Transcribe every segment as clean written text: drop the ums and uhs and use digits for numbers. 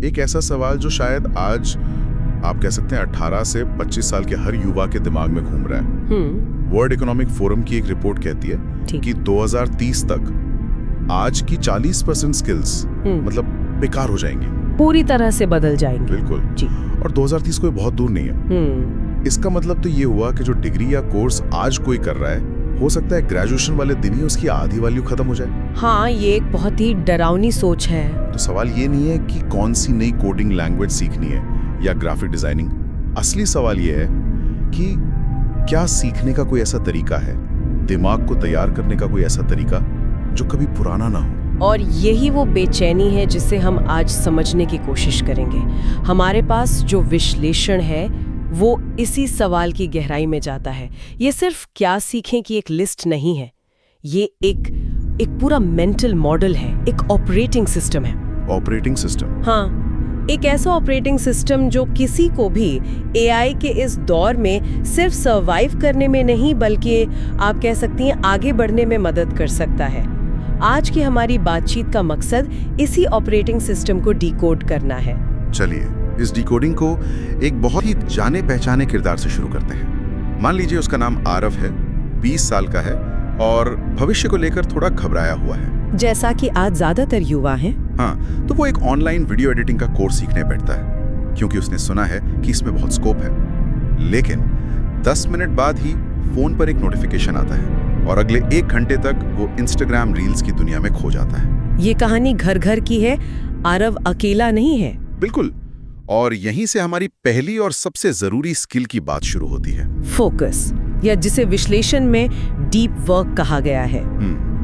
एक ऐसा सवाल जो शायद आज आप कह सकते हैं 18 से 25 साल के हर युवा के दिमाग में घूम रहा है। वर्ल्ड इकोनॉमिक फोरम की एक रिपोर्ट कहती है कि 2030 तक आज की 40% स्किल्स मतलब बेकार हो जाएंगी, पूरी तरह से बदल जाएंगे। बिल्कुल जी। और 2030 कोई बहुत दूर नहीं है। इसका मतलब तो ये हुआ कि जो डिग्री या कोर्स आज कोई कर रहा है, हो सकता है ग्रेजुएशन वाले दिन ही उसकी आधी वैल्यू खत्म हो जाए। हाँ, ये एक बहुत ही डरावनी सोच है। तो सवाल ये नहीं है कि कौन सी नई कोडिंग लैंग्वेज सीखनी है या ग्राफिक डिजाइनिंग। असली सवाल ये है कि क्या सीखने का कोई ऐसा तरीका है, दिमाग को तैयार करने का कोई ऐसा तरीका जो कभी पुराना ना हो। और यही वो बेचैनी है जिसे हम आज समझने की कोशिश करेंगे। हमारे पास जो विश्लेषण है वो इसी सवाल की गहराई में जाता है। ये सिर्फ क्या सीखें की एक लिस्ट नहीं है, ये एक पूरा मेंटल मॉडल है, एक ऑपरेटिंग सिस्टम है। Operating system? हाँ, एक ऐसा ऑपरेटिंग सिस्टम जो किसी को भी एआई के इस दौर में सिर्फ सर्वाइव करने में नहीं बल्कि आप कह सकती हैं आगे बढ़ने में मदद कर सकता है। आज की हमारी बातचीत का मकसद इसी ऑपरेटिंग सिस्टम को डिकोड करना है। चलिए इस डिकोडिंग को एक बहुत ही जाने पहचाने किरदार से शुरू करते हैं। मान लीजिए उसका नाम आरव है, 20 साल का है और भविष्य को लेकर थोड़ा घबराया हुआ है। जैसा कि आज ज्यादातर युवा हैं। हाँ, तो वो एक ऑनलाइन वीडियो एडिटिंग का कोर्स सीखने बैठता है क्योंकि उसने सुना है कि इसमें बहुत स्कोप है। लेकिन 10 मिनट बाद ही फोन पर एक नोटिफिकेशन आता है और अगले 1 घंटे तक वो इंस्टाग्राम रील्स की दुनिया में खो जाता है। ये कहानी घर घर की है, आरव अकेला नहीं है। बिल्कुल। और यहीं से हमारी पहली और सबसे जरूरी स्किल की बात शुरू होती है, फोकस, या जिसे विश्लेषण में डीप वर्क कहा गया है।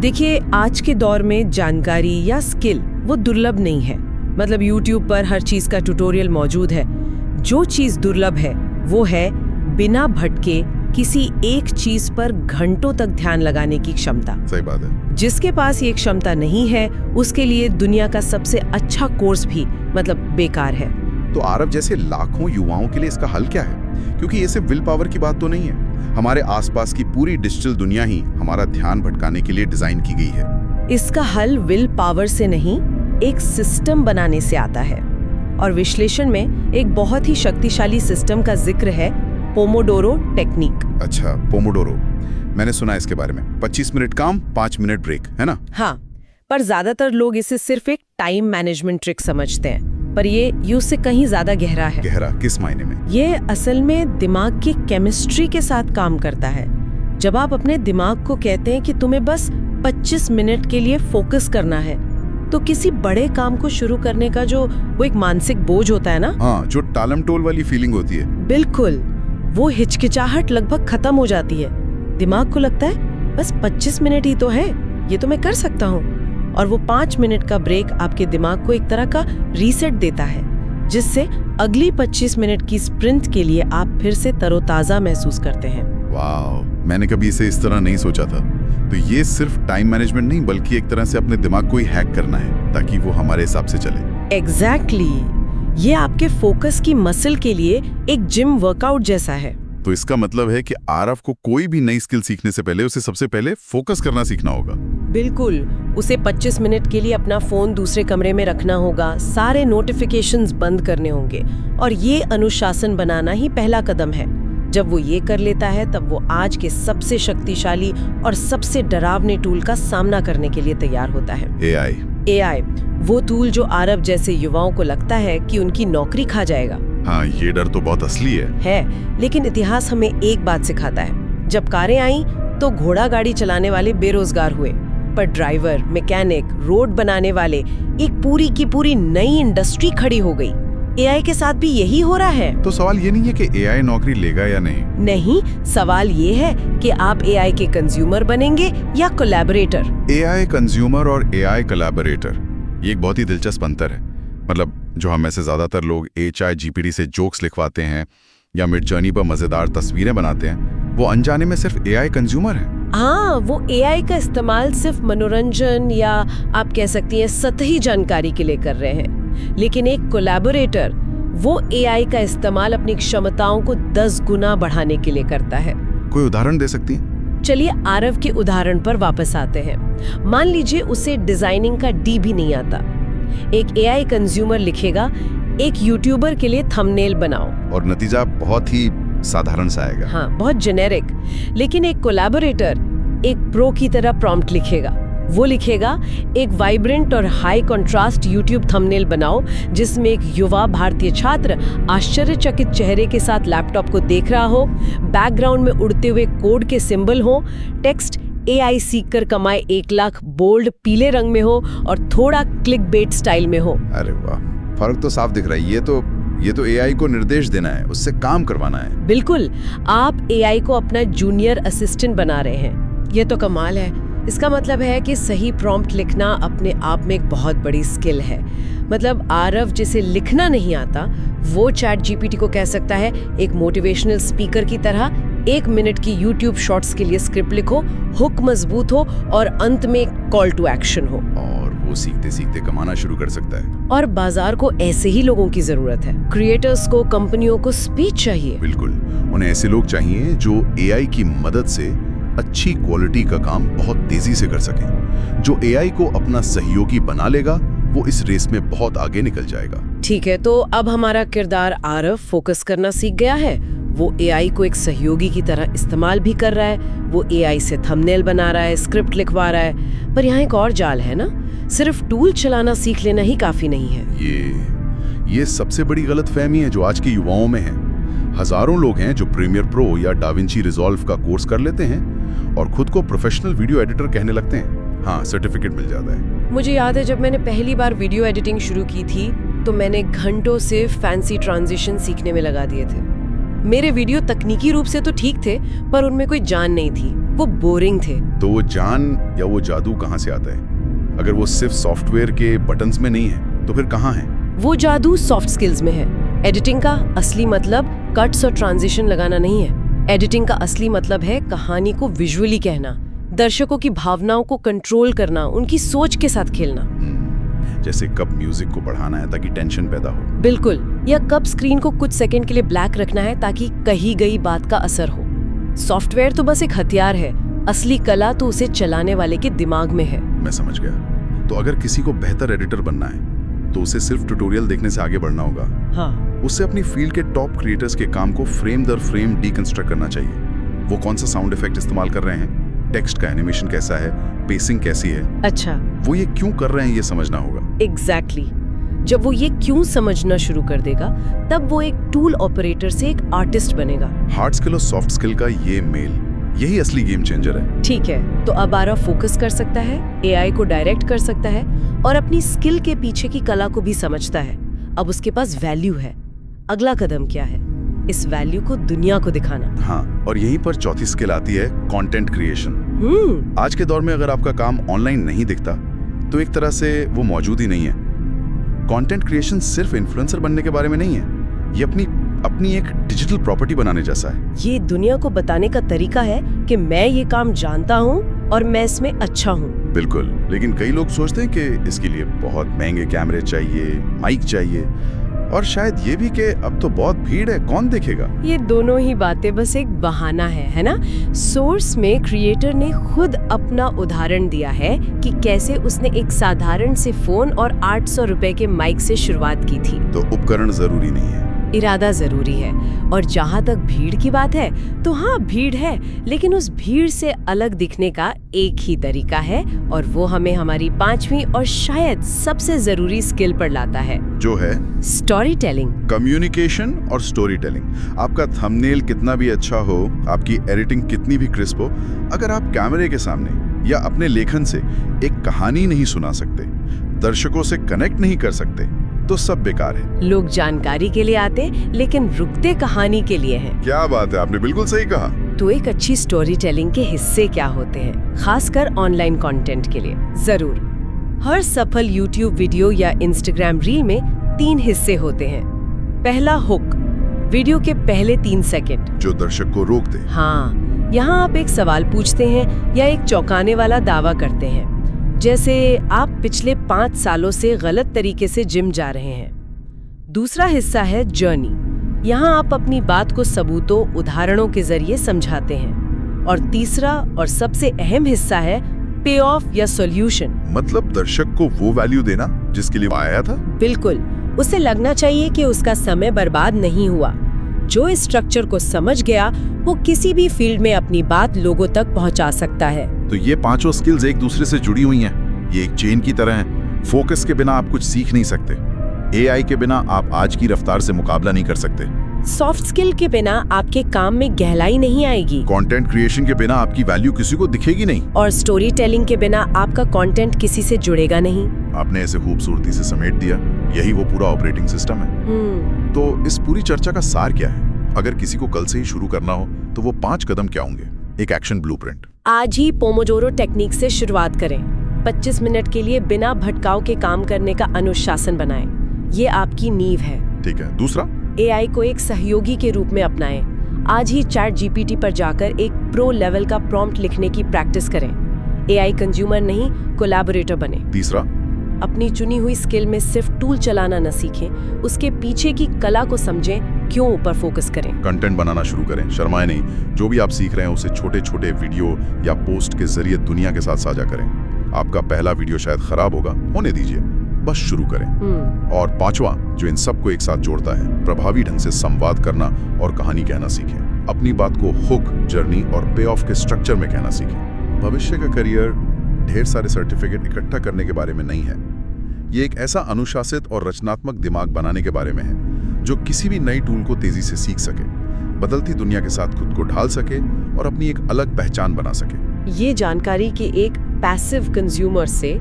देखिए, आज के दौर में जानकारी या स्किल वो दुर्लभ नहीं है। मतलब YouTube पर हर चीज का ट्यूटोरियल मौजूद है। जो चीज दुर्लभ है वो है बिना भटके किसी एक चीज पर घंटों तक ध्यान लगाने की क्षमता। सही बात है। जिसके पास ये क्षमता नहीं है उसके लिए दुनिया का सबसे अच्छा कोर्स भी मतलब बेकार है। तो आरव जैसे लाखों युवाओं के लिए इसका हल क्या है? क्योंकि ये सिर्फ विल पावर की बात तो नहीं है। हमारे आसपास की पूरी डिजिटल दुनिया ही हमारा ध्यान भटकाने के लिए डिजाइन की गई है। इसका हल विल पावर से नहीं, एक सिस्टम बनाने से आता है। और विश्लेषण में एक बहुत ही शक्तिशाली सिस्टम का जिक्र है, पोमोडोरो टेक्निक। अच्छा, पोमोडोरो, मैंने सुना इसके बारे में। 25 मिनट काम, 5 मिनट ब्रेक, है ना? हाँ, पर ज्यादातर लोग इसे सिर्फ एक टाइम मैनेजमेंट ट्रिक समझते हैं, पर ये उससे कहीं ज्यादा गहरा है। गहरा किस मायने में? ये असल में दिमाग की केमिस्ट्री के साथ काम करता है। जब आप अपने दिमाग को कहते हैं कि तुम्हें बस 25 मिनट के लिए फोकस करना है, तो किसी बड़े काम को शुरू करने का जो वो एक मानसिक बोझ होता है ना, हाँ, जो टालम टोल वाली फीलिंग होती है, बिल्कुल, वो हिचकिचाहट लगभग खत्म हो जाती है। दिमाग को लगता है बस 25 मिनट ही तो है, ये तो मैं कर सकता हूँ। और वो 5 मिनट का ब्रेक आपके दिमाग को एक तरह का रीसेट देता है, जिससे अगली 25 मिनट की स्प्रिंट के लिए आप फिर से तरोताजा महसूस करते हैं। वाह, मैंने कभी इसे इस तरह नहीं सोचा था। तो ये सिर्फ टाइम मैनेजमेंट नहीं बल्कि एक तरह से अपने दिमाग को ही हैक करना है ताकि वो हमारे हिसाब से चले। एग्जैक्टली, ये आपके फोकस की मसल के लिए एक जिम वर्कआउट जैसा है। तो इसका मतलब है कि आरव को कोई भी नई स्किल सीखने से पहले उसे सबसे पहले फोकस करना सीखना होगा। बिल्कुल, उसे 25 मिनट के लिए अपना फोन दूसरे कमरे में रखना होगा, सारे नोटिफिकेशंस बंद करने होंगे, और ये अनुशासन बनाना ही पहला कदम है। जब वो ये कर लेता है तब वो आज के सबसे शक्तिशाली और सबसे डरावने टूल का सामना करने के लिए तैयार होता है। एआई, वो टूल जो आरव जैसे युवाओं को लगता है कि उनकी नौकरी खा जाएगा। हाँ, ये डर तो बहुत असली है। लेकिन इतिहास हमें एक बात सिखाता है, जब कारें आई तो घोड़ा गाड़ी चलाने वाले बेरोजगार हुए, पर ड्राइवर, मैकेनिक, रोड बनाने वाले, एक पूरी की पूरी नई इंडस्ट्री खड़ी हो गई। एआई के साथ भी यही हो रहा है। तो सवाल ये नहीं है कि एआई नौकरी लेगा या नहीं, सवाल ये है कि आप एआई के कंज्यूमर बनेंगे या कोलैबोरेटर। एआई कंज्यूमर और एआई कोलैबोरेटर, ये एक बहुत ही दिलचस्प अंतर है। मतलब जो हम में से ज्यादातर लोग HIGPD से जोक्स लिखवाते हैं या मिडजर्नी पर मजेदार तस्वीरें बनाते हैं, वो अनजाने में सिर्फ एआई कंज्यूमर है। हाँ, वो एआई का इस्तेमाल सिर्फ मनोरंजन या आप कह सकती हैं सतही जानकारी के लिए कर रहे हैं। लेकिन एक कोलैबोरेटर वो एआई का इस्तेमाल अपनी क्षमताओं को 10 गुना बढ़ाने के लिए करता है। कोई उदाहरण दे सकती हैं? चलिए आरव के उदाहरण पर वापस आते हैं। मान लीजिए उसे डिजाइनिंग का डी भी नहीं आता, एक एआई कंज्यूमर लिखेगा एक यूट्यूबर के लिए थंबनेल बनाओ, और नतीजा बहुत ही साधारण सा आएगा। हाँ, बहुत जेनेरिक। लेकिन एक कोलैबोरेटर एक प्रो की तरह प्रॉम्प्ट लिखेगा। वो लिखेगा एक वाइब्रेंट और हाई कंट्रास्ट यूट्यूब थंबनेल बनाओ जिसमें एक युवा भारतीय छात्र आश्चर्यचकित चेहरे के साथ लैपटॉप को देख रहा हो, बैकग्राउंड में उड़ते हुए कोड के सिंबल हो, टेक्स्ट एआई सीख कर कमाए 1 लाख बोल्ड पीले रंग में हो और थोड़ा क्लिकबेट स्टाइल में हो। अरे वाह, फर्क तो साफ दिख रहा है। ये तो एआई को निर्देश देना है, उससे काम करवाना है। बिल्कुल, आप एआई को अपना जूनियर असिस्टेंट बना रहे हैं। ये तो कमाल है। इसका मतलब है कि सही प्रॉम्प्ट लिखना अपने आप में एक बहुत बड़ी स्किल है। मतलब आरव जिसे लिखना नहीं आता वो चैट जीपीटी को कह सकता है एक मोटिवेशनल स्पीकर की तरह 1 मिनट की यूट्यूब शॉर्ट्स के लिए स्क्रिप्ट लिखो, हुक मजबूत हो और अंत में कॉल टू एक्शन हो। और वो सीखते सीखते कमाना शुरू कर सकता है। और बाजार को ऐसे ही लोगों की जरूरत है। क्रिएटर्स को, कंपनियों को स्पीच चाहिए। बिल्कुल, उन्हें ऐसे लोग चाहिए जो एआई की मदद से अच्छी क्वालिटी का काम बहुत तेजी से कर सकें। जो एआई को अपना सहयोगी बना लेगा वो इस रेस में बहुत आगे निकल जाएगा। ठीक है, तो अब हमारा किरदार आरव फोकस करना सीख गया है। वो एआई को एक सहयोगी की तरह इस्तेमाल भी कर रहा है। वो एआई से थंबनेल बना रहा है, स्क्रिप्ट लिखवा रहा है। पर यहाँ एक और जाल है ना, सिर्फ टूल चलाना सीख लेना ही काफी नहीं है। ये सबसे बड़ी गलतफहमी है जो आज के युवाओं में है। हजारों लोग हैं जो प्रीमियर प्रो या डाविंची रिजॉल्व का कोर्स कर लेते हैं और खुद को प्रोफेशनल वीडियो एडिटर कहने लगते हैं। हाँ, सर्टिफिकेट मिल जाता है। मुझे याद है जब मैंने पहली बार वीडियो एडिटिंग शुरू की थी तो मैंने घंटों से फैंसी ट्रांजिशन सीखने में लगा दिए थे। मेरे वीडियो तकनीकी रूप से तो ठीक थे पर उनमें कोई जान नहीं थी, वो बोरिंग थे। तो वो जान या वो जादू कहाँ से आता है? अगर वो सिर्फ सॉफ्टवेयर के बटन्स में नहीं है तो फिर कहाँ है? वो जादू सॉफ्ट स्किल्स में है। एडिटिंग का असली मतलब कट्स और ट्रांजिशन लगाना नहीं है। एडिटिंग का असली मतलब है कहानी को विजुअली कहना, दर्शकों की भावनाओं को कंट्रोल करना, उनकी सोच के साथ खेलना। जैसे कब म्यूजिक को बढ़ाना है ताकि टेंशन पैदा हो। बिल्कुल, या कब स्क्रीन को कुछ सेकंड के लिए ब्लैक रखना है ताकि कही गई बात का असर हो। सॉफ्टवेयर तो बस एक हथियार है, असली कला तो उसे चलाने वाले के दिमाग में है। मैं समझ गया। तो अगर किसी को बेहतर एडिटर बनना है तो उसे सिर्फ ट्यूटोरियल देखने से आगे बढ़ना होगा। हाँ, उससे अपनी फील्ड के टॉप क्रिएटर्स के काम को फ्रेम दर फ्रेम डीकंस्ट्रक्ट करना चाहिए। वो कौन सा साउंड इफेक्ट इस्तेमाल कर रहे हैं, टेक्स्ट का एनिमेशन कैसा है, पेसिंग कैसी है, अच्छा, वो ये क्यों कर रहे हैं ये समझना होगा। एग्जैक्टली। जब वो ये क्यों समझना शुरू कर देगा तब वो एक टूल ऑपरेटर से एक आर्टिस्ट बनेगा। हार्ड स्किल और सॉफ्ट स्किल का ये मेल, यही असली गेम चेंजर है। ठीक है, तो अब आरव फोकस कर सकता है, एआई को डायरेक्ट कर सकता है और अपनी स्किल के पीछे की कला को भी समझता है। अब उसके पास वैल्यू है। अगला कदम क्या है? इस वैल्यू को दुनिया को दिखाना। हाँ, और यहीं पर चौथी स्किल आती है, कंटेंट क्रिएशन। आज के दौर में अगर आपका काम ऑनलाइन नहीं दिखता तो एक तरह से वो मौजूद ही नहीं है। कंटेंट क्रिएशन सिर्फ इन्फ्लुएंसर बनने के बारे में नहीं है, ये अपनी एक डिजिटल प्रॉपर्टी बनाने जैसा है। ये दुनिया को बताने का तरीका है कि मैं ये काम जानता हूँ और मैं इसमें अच्छा हूँ। बिल्कुल, लेकिन कई लोग सोचते हैं कि इसके लिए बहुत महंगे कैमरे चाहिए, माइक चाहिए और शायद ये भी कि अब तो बहुत भीड़ है, कौन देखेगा। ये दोनों ही बातें बस एक बहाना है ना? सोर्स में क्रिएटर ने खुद अपना उदाहरण दिया है कि कैसे उसने एक साधारण से फोन और 800 रुपए के माइक से शुरुआत की थी। तो उपकरण जरूरी नहीं है, इरादा जरूरी है। और जहाँ तक भीड़ की बात है तो हाँ, भीड़ है, लेकिन उस भीड़ से अलग दिखने का एक ही तरीका है और वो हमें हमारी 5वीं और शायद सबसे जरूरी स्किल पर लाता है, जो है स्टोरी टेलिंग। कम्युनिकेशन और स्टोरी टेलिंग। आपका थंबनेल कितना भी अच्छा हो, आपकी एडिटिंग कितनी भी क्रिस्प हो, अगर आप कैमरे के सामने या अपने लेखन से एक कहानी नहीं सुना सकते, दर्शकों से कनेक्ट नहीं कर सकते, तो सब बेकार है। लोग जानकारी के लिए आते लेकिन रुकते कहानी के लिए हैं। क्या बात है, आपने बिल्कुल सही कहा। तो एक अच्छी स्टोरी टेलिंग के हिस्से क्या होते हैं, खासकर ऑनलाइन कंटेंट के लिए? जरूर, हर सफल यूट्यूब वीडियो या इंस्टाग्राम रील में 3 हिस्से होते हैं। पहला, हुक, वीडियो के पहले 3 सेकंड जो दर्शक को रोक दे। हाँ, यहाँ आप एक सवाल पूछते हैं या एक चौंकाने वाला दावा करते हैं, जैसे आप पिछले 5 सालों से गलत तरीके से जिम जा रहे हैं। दूसरा हिस्सा है जर्नी, यहाँ आप अपनी बात को सबूतों, उदाहरणों के जरिए समझाते हैं। और तीसरा और सबसे अहम हिस्सा है पे ऑफ या सॉल्यूशन। मतलब दर्शक को वो वैल्यू देना जिसके लिए वो आया था। बिल्कुल, उसे लगना चाहिए कि उसका समय बर्बाद नहीं हुआ। जो इस स्ट्रक्चर को समझ गया वो किसी भी फील्ड में अपनी बात लोगों तक पहुंचा सकता है। तो ये पांचों स्किल्स एक दूसरे से जुड़ी हुई हैं। ये एक चेन की तरह है। फोकस के बिना आप कुछ सीख नहीं सकते। एआई के बिना आप आज की रफ्तार से मुकाबला नहीं कर सकते। सॉफ्ट स्किल के बिना आपके काम में गहराई नहीं आएगी। कंटेंट क्रिएशन के बिना आपकी वैल्यू किसी को दिखेगी नहीं। और स्टोरी टेलिंग के बिना आपका कंटेंट किसी से जुड़ेगा नहीं। आपने ऐसे खूबसूरती से समेट दिया, यही वो पूरा ऑपरेटिंग सिस्टम है। तो इस पूरी चर्चा का सार क्या है? अगर किसी को कल से ही शुरू करना हो तो वो 5 कदम क्या होंगे? एक एक्शन ब्लूप्रिंट। आज ही पोमोडोरो टेक्निक से शुरुआत करें। 25 मिनट के लिए बिना भटकाव के काम करने का अनुशासन बनाएं। ये आपकी नींव है। ठीक है। दूसरा, एआई को एक सहयोगी के रूप में अपनाएं। आज ही चैट जीपीटी पर जाकर एक प्रो लेवल का प्रॉम्प्ट लिखने की प्रैक्टिस करें। एआई कंज्यूमर नहीं, कोलैबोरेटर बने। तीसरा, अपनी चुनी हुई स्किल में सिर्फ टूल चलाना न सीखें, उसके पीछे की कला को समझें, क्यों ऊपर फोकस करें। कंटेंट बनाना शुरू करें, शर्माएं नहीं। जो भी आप सीख रहे हैं उसे छोटे छोटे वीडियो या पोस्ट के जरिए दुनिया के साथ साझा करें। आपका पहला वीडियो शायद खराब होगा, होने दीजिए, बस शुरू करें। और 5वां, जो इन सबको एक साथ जोड़ता है, प्रभावी ढंग से संवाद करना और कहानी कहना सीखें। अपनी बात को हुक, जर्नी और पे ऑफ के स्ट्रक्चर में कहना सीखें। भविष्य का करियर ढेर सारे सर्टिफिकेट इकट्ठा करने के बारे में नहीं है। ये एक ऐसा अनुशासित और रचनात्मक दिमाग बनाने के बारे में है जो किसी भी नई टूल को तेजी से सीख सके, बदलती दुनिया के साथ खुद को ढाल सके और अपनी एक अलग पहचान बना सके। ये जानकारी के एक पैसिव कंज्यूमर से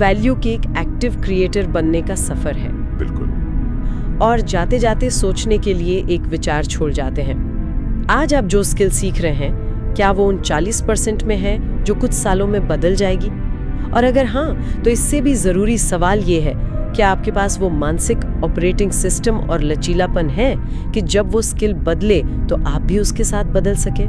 वैल्यू के एक एक्टिव क्रिएटर बनने का सफर है। बिल्कुल। और जाते जाते सोचने के लिए एक विचार छोड़ जाते हैं। आज आप जो स्किल सीख रहे हैं, क्या वो उन 40% में है जो कुछ सालों में बदल जाएगी? और अगर हाँ, तो इससे भी जरूरी सवाल ये है, क्या आपके पास वो मानसिक ऑपरेटिंग सिस्टम और लचीलापन है कि जब वो स्किल बदले तो आप भी उसके साथ बदल सके?